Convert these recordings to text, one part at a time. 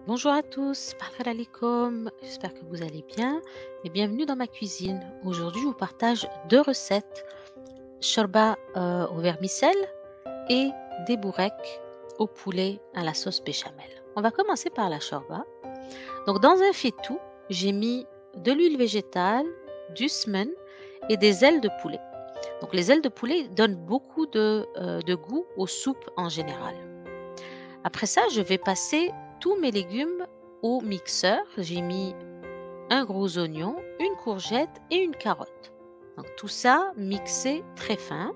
Bonjour à tous, parfait alaikum, j'espère que vous allez bien et bienvenue dans ma cuisine. Aujourd'hui, je vous partage deux recettes, shorba au vermicelle et des boureks au poulet à la sauce béchamel. On va commencer par la shorba. Donc dans un faitout, j'ai mis de l'huile végétale, du semen et des ailes de poulet. Donc les ailes de poulet donnent beaucoup de goût aux soupes en général. Après ça, je vais passer tous mes légumes au mixeur. J'ai mis un gros oignon, une courgette et une carotte. Donc tout ça mixé très fin.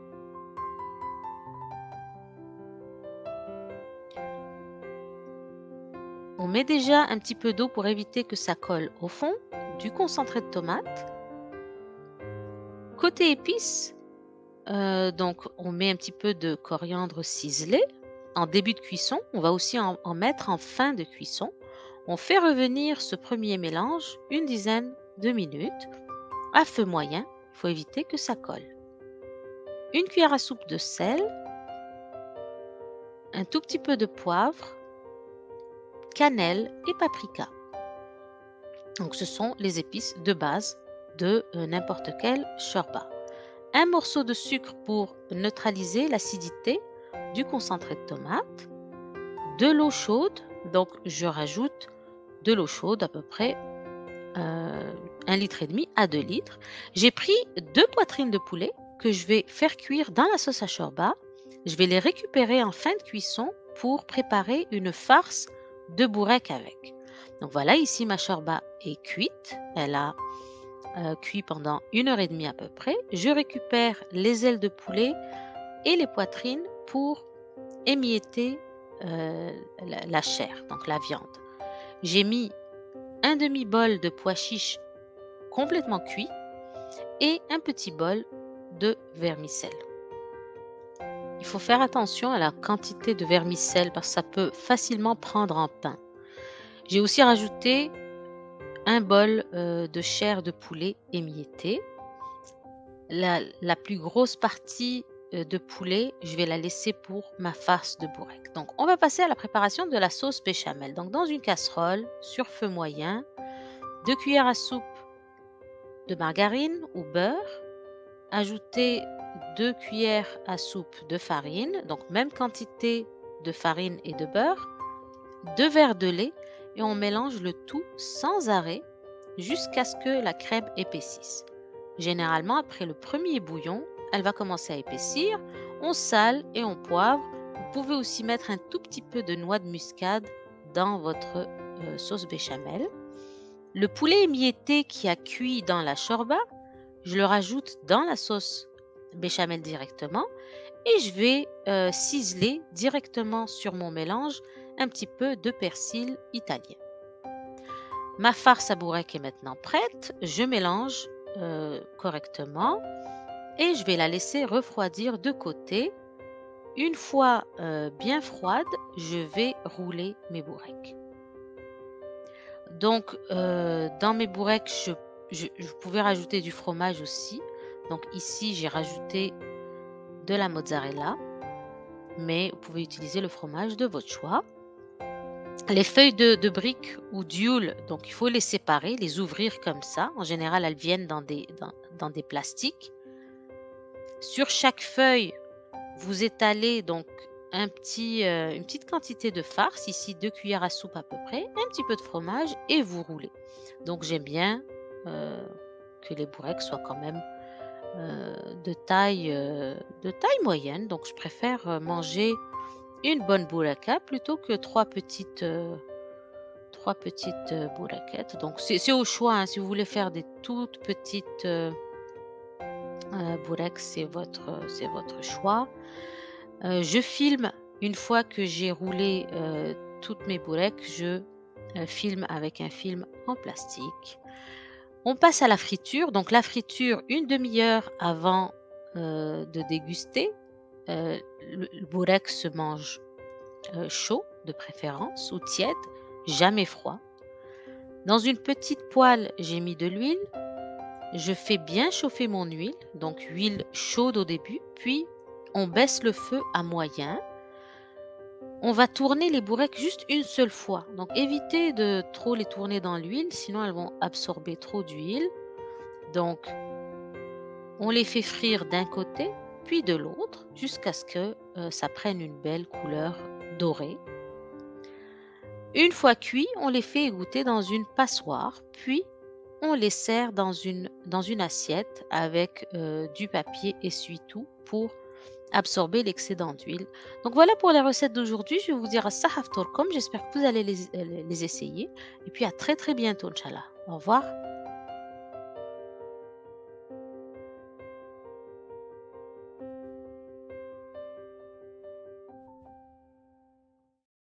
On met déjà un petit peu d'eau pour éviter que ça colle au fond, du concentré de tomate. Côté épices, donc on met un petit peu de coriandre ciselé en début de cuisson. On va aussi en mettre en fin de cuisson. On fait revenir ce premier mélange une dizaine de minutes à feu moyen. Il faut éviter que ça colle. Une cuillère à soupe de sel, un tout petit peu de poivre, cannelle et paprika. Donc ce sont les épices de base de n'importe quel shorba. Un morceau de sucre pour neutraliser l'acidité du concentré de tomate, de l'eau chaude, donc je rajoute de l'eau chaude à peu près 1,5 litre à 2 litres. J'ai pris 2 poitrines de poulet que je vais faire cuire dans la sauce à shorba. Je vais les récupérer en fin de cuisson pour préparer une farce de bourrec avec. Donc voilà, ici ma shorba est cuite. Elle a cuit pendant 1 heure et demie à peu près. Je récupère les ailes de poulet et les poitrines pour émietter la chair, donc la viande. J'ai mis un demi-bol de pois chiches complètement cuit et un petit bol de vermicelle. Il faut faire attention à la quantité de vermicelle parce que ça peut facilement prendre en pain. J'ai aussi rajouté un bol de chair de poulet émiettée. La plus grosse partie de poulet, je vais la laisser pour ma farce de bourrec. Donc on va passer à la préparation de la sauce béchamel. Donc dans une casserole sur feu moyen, 2 cuillères à soupe de margarine ou beurre. Ajoutez 2 cuillères à soupe de farine, donc même quantité de farine et de beurre, 2 verres de lait et on mélange le tout sans arrêt jusqu'à ce que la crème épaississe. Généralement, après le premier bouillon, elle va commencer à épaissir. On sale et on poivre. Vous pouvez aussi mettre un tout petit peu de noix de muscade dans votre sauce béchamel. Le poulet émietté qui a cuit dans la shorba, je le rajoute dans la sauce béchamel directement et je vais ciseler directement sur mon mélange un petit peu de persil italien. Ma farce à bourrec est maintenant prête. Je mélange correctement et je vais la laisser refroidir de côté. Une fois bien froide, je vais rouler mes bourrecs. Donc, dans mes bourrecs, je pouvais rajouter du fromage aussi. Donc ici, j'ai rajouté de la mozzarella, mais vous pouvez utiliser le fromage de votre choix. Les feuilles de briques ou d'huile, donc il faut les séparer, les ouvrir comme ça. En général, elles viennent dans des plastiques. Sur chaque feuille, vous étalez donc une petite quantité de farce, ici 2 cuillères à soupe à peu près, un petit peu de fromage et vous roulez. Donc j'aime bien que les bourrecs soient quand même de taille moyenne. Donc je préfère manger une bonne bourraka plutôt que trois petites bourraquettes. Donc c'est au choix, hein. Si vous voulez faire des toutes petites bourrecs, c'est votre choix. Je filme une fois que j'ai roulé toutes mes bourrecs, je filme avec un film en plastique. On passe à la friture. Donc la friture, une demi-heure avant de déguster. Le bourrec se mange chaud de préférence ou tiède, jamais froid. Dans une petite poêle, j'ai mis de l'huile. Je fais bien chauffer mon huile, donc huile chaude au début, puis on baisse le feu à moyen. On va tourner les bourrèques juste une seule fois. Donc évitez de trop les tourner dans l'huile, sinon elles vont absorber trop d'huile. Donc on les fait frire d'un côté, puis de l'autre, jusqu'à ce que ça prenne une belle couleur dorée. Une fois cuits, on les fait égoutter dans une passoire, puis on les sert dans une assiette avec du papier essuie-tout pour absorber l'excédent d'huile. Donc voilà pour les recettes d'aujourd'hui. Je vais vous dire à Sahaf Torkom. J'espère que vous allez les essayer. Et puis à très très bientôt, Inch'Allah. Au revoir.